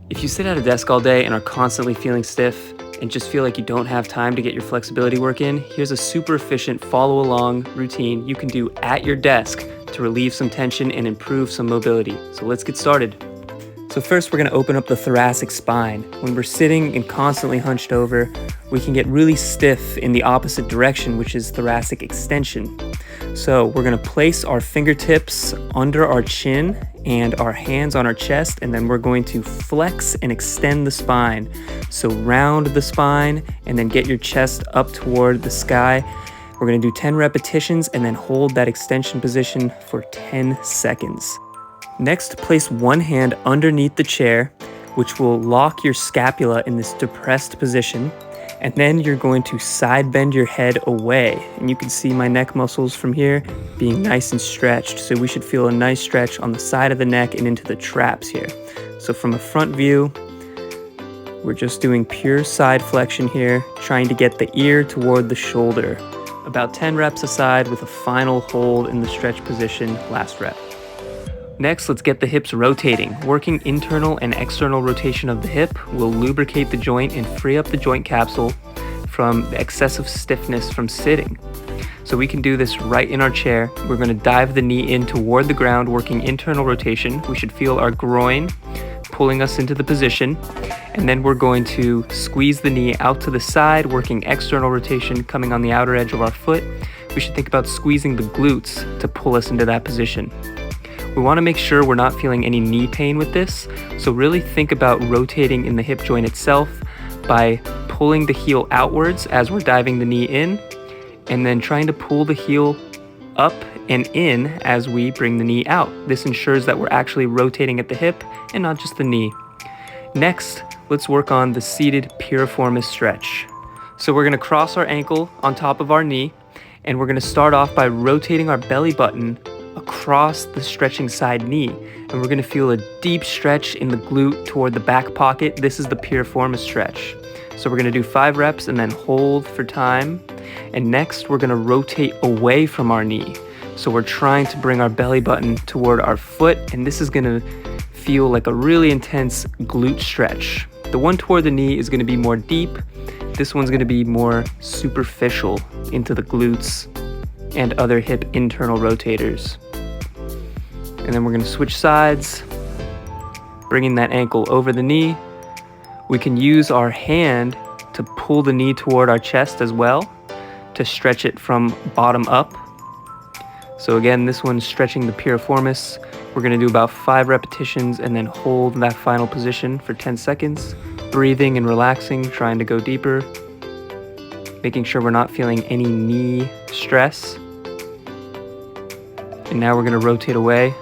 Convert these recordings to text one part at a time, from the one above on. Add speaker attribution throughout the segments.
Speaker 1: If you sit at a desk all day and are constantly feeling stiff and just feel like you don't have time to get your flexibility work in, here's a super efficient follow-along routine you can do at your desk to relieve some tension and improve some mobility. So let's get started. So first we're going to open up the thoracic spine. When we're sitting and constantly hunched over, we can get really stiff in the opposite direction, which is thoracic extension. So we're going to place our fingertips under our chin and our hands on our chest, and then we're going to flex and extend the spine. So round the spine and then get your chest up toward the sky. We're going to do 10 repetitions and then hold that extension position for 10 seconds. Next, place one hand underneath the chair, which will lock your scapula in this depressed position. And then you're going to side bend your head away. And you can see my neck muscles from here being nice and stretched. So we should feel a nice stretch on the side of the neck and into the traps here. So from a front view, we're just doing pure side flexion here, trying to get the ear toward the shoulder. About 10 reps a side with a final hold in the stretch position, last rep. Next, let's get the hips rotating. Working internal and external rotation of the hip will lubricate the joint and free up the joint capsule from the excessive stiffness from sitting. So we can do this right in our chair. We're going to dive the knee in toward the ground, working internal rotation. We should feel our groin pulling us into the position. And then we're going to squeeze the knee out to the side, working external rotation, coming on the outer edge of our foot. We should think about squeezing the glutes to pull us into that position. We want to make sure we're not feeling any knee pain with this, so really think about rotating in the hip joint itself by pulling the heel outwards as we're diving the knee in, and then trying to pull the heel up and in as we bring the knee out. This ensures that we're actually rotating at the hip and not just the knee. Next, let's work on the seated Piriformis Stretch. So we're going to cross our ankle on top of our knee, and we're going to start off by rotating our belly button across the stretching side knee, and we're going to feel a deep stretch in the glute toward the back pocket. This is the Piriformis Stretch. So we're going to do 5 reps and then hold for time. And next we're going to rotate away from our knee. So we're trying to bring our belly button toward our foot, and this is going to feel like a really intense glute stretch. The one toward the knee is going to be more deep. This one's going to be more superficial into the glutes and other hip internal rotators. And then we're going to switch sides, bringing that ankle over the knee. We can use our hand to pull the knee toward our chest as well, to stretch it from bottom up. So again, this one's stretching the piriformis. We're going to do about 5 repetitions and then hold that final position for 10 seconds, breathing and relaxing, trying to go deeper, making sure we're not feeling any knee stress. And now we're going to rotate away.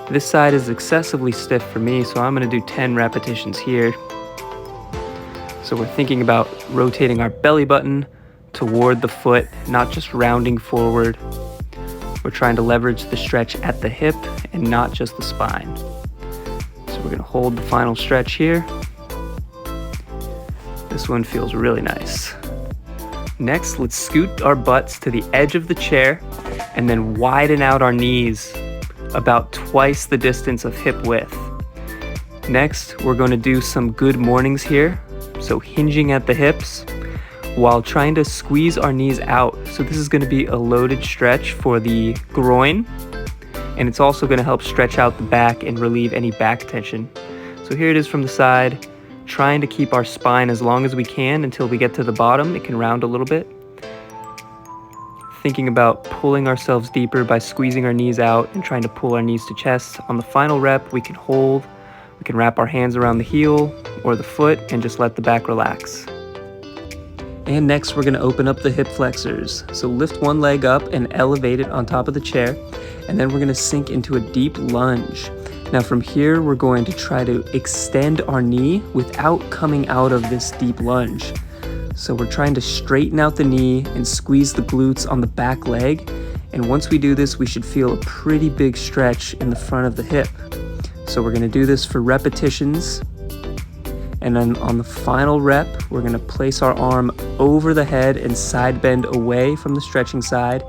Speaker 1: This side is excessively stiff for me, so I'm going to do 10 repetitions here. So we're thinking about rotating our belly button toward the foot, not just rounding forward. We're trying to leverage the stretch at the hip and not just the spine. So we're going to hold the final stretch here. This one feels really nice. Next, let's scoot our butts to the edge of the chair and then widen out our knees about twice the distance of hip width. Next, we're going to do some good mornings here. So hinging at the hips while trying to squeeze our knees out. So this is going to be a loaded stretch for the groin, and it's also going to help stretch out the back and relieve any back tension. So here it is from the side, trying to keep our spine as long as we can until we get to the bottom. It can round a little bit. Thinking about pulling ourselves deeper by squeezing our knees out and trying to pull our knees to chest. On the final rep, we can hold. We can wrap our hands around the heel or the foot and just let the back relax. And next, we're going to open up the hip flexors. So lift one leg up and elevate it on top of the chair, and then we're going to sink into a deep lunge. Now from here, we're going to try to extend our knee without coming out of this deep lunge. So we're trying to straighten out the knee and squeeze the glutes on the back leg. And once we do this, we should feel a pretty big stretch in the front of the hip. So we're going to do this for repetitions. And then on the final rep, we're going to place our arm over the head and side bend away from the stretching side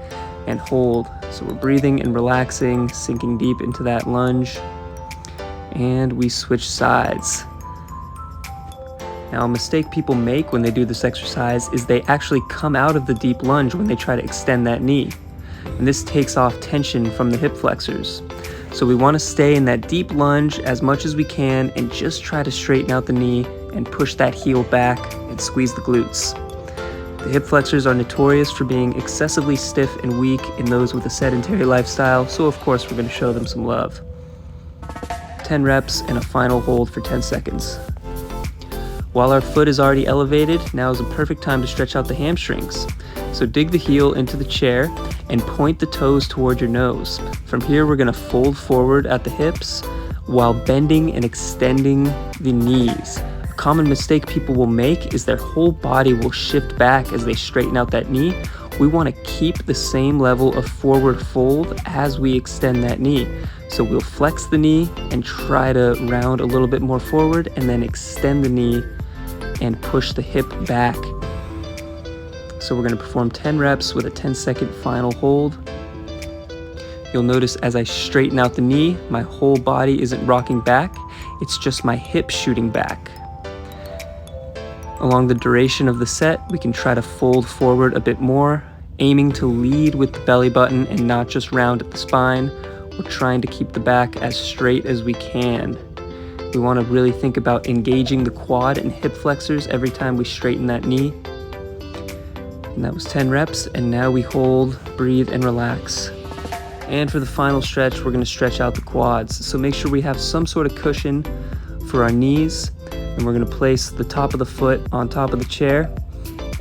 Speaker 1: and hold. So we're breathing and relaxing, sinking deep into that lunge. And we switch sides. Now, a mistake people make when they do this exercise is they actually come out of the deep lunge when they try to extend that knee. And this takes off tension from the hip flexors. So we want to stay in that deep lunge as much as we can and just try to straighten out the knee and push that heel back and squeeze the glutes. The hip flexors are notorious for being excessively stiff and weak in those with a sedentary lifestyle, so of course we're going to show them some love. 10 reps and a final hold for 10 seconds. While our foot is already elevated, now is a perfect time to stretch out the hamstrings. So dig the heel into the chair and point the toes toward your nose. From here, we're going to fold forward at the hips while bending and extending the knees. A common mistake people will make is their whole body will shift back as they straighten out that knee. We want to keep the same level of forward fold as we extend that knee. So we'll flex the knee and try to round a little bit more forward and then extend the knee and push the hip back. So we're going to perform 10 reps with a 10-second final hold. You'll notice as I straighten out the knee, my whole body isn't rocking back, it's just my hip shooting back. Along the duration of the set, we can try to fold forward a bit more, aiming to lead with the belly button and not just round at the spine. We're trying to keep the back as straight as we can. We want to really think about engaging the quad and hip flexors every time we straighten that knee. And that was 10 reps, and now we hold, breathe, and relax. And for the final stretch, we're going to stretch out the quads. So make sure we have some sort of cushion for our knees, and we're going to place the top of the foot on top of the chair,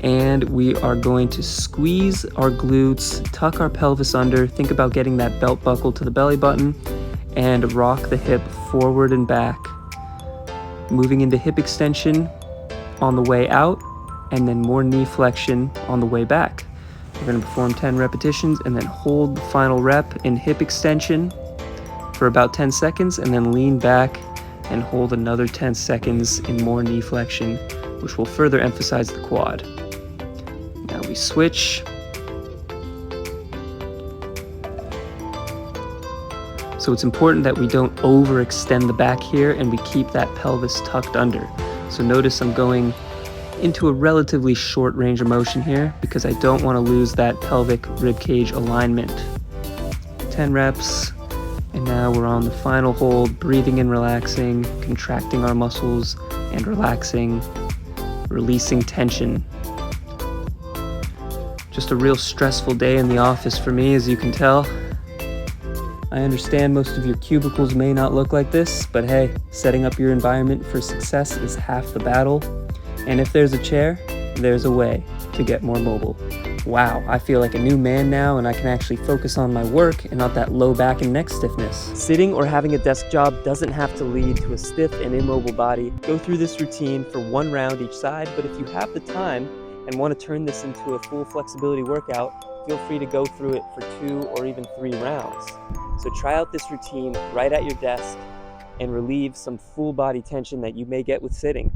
Speaker 1: and we are going to squeeze our glutes, tuck our pelvis under, think about getting that belt buckle to the belly button, and rock the hip forward and back. Moving into hip extension on the way out, and then more knee flexion on the way back. We're going to perform 10 repetitions and then hold the final rep in hip extension for about 10 seconds, and then lean back and hold another 10 seconds in more knee flexion, which will further emphasize the quad. Now we switch. So it's important that we don't overextend the back here and we keep that pelvis tucked under. So notice I'm going into a relatively short range of motion here because I don't want to lose that pelvic ribcage alignment. 10 reps, and now we're on the final hold, breathing and relaxing, contracting our muscles and relaxing, releasing tension. Just a real stressful day in the office for me, as you can tell. I understand most of your cubicles may not look like this, but hey, setting up your environment for success is half the battle. And if there's a chair, there's a way to get more mobile. Wow, I feel like a new man now, and I can actually focus on my work and not that low back and neck stiffness. Sitting or having a desk job doesn't have to lead to a stiff and immobile body. Go through this routine for 1 round each side, but if you have the time and want to turn this into a full flexibility workout, feel free to go through it for 2 or even 3 rounds. So try out this routine right at your desk and relieve some full body tension that you may get with sitting.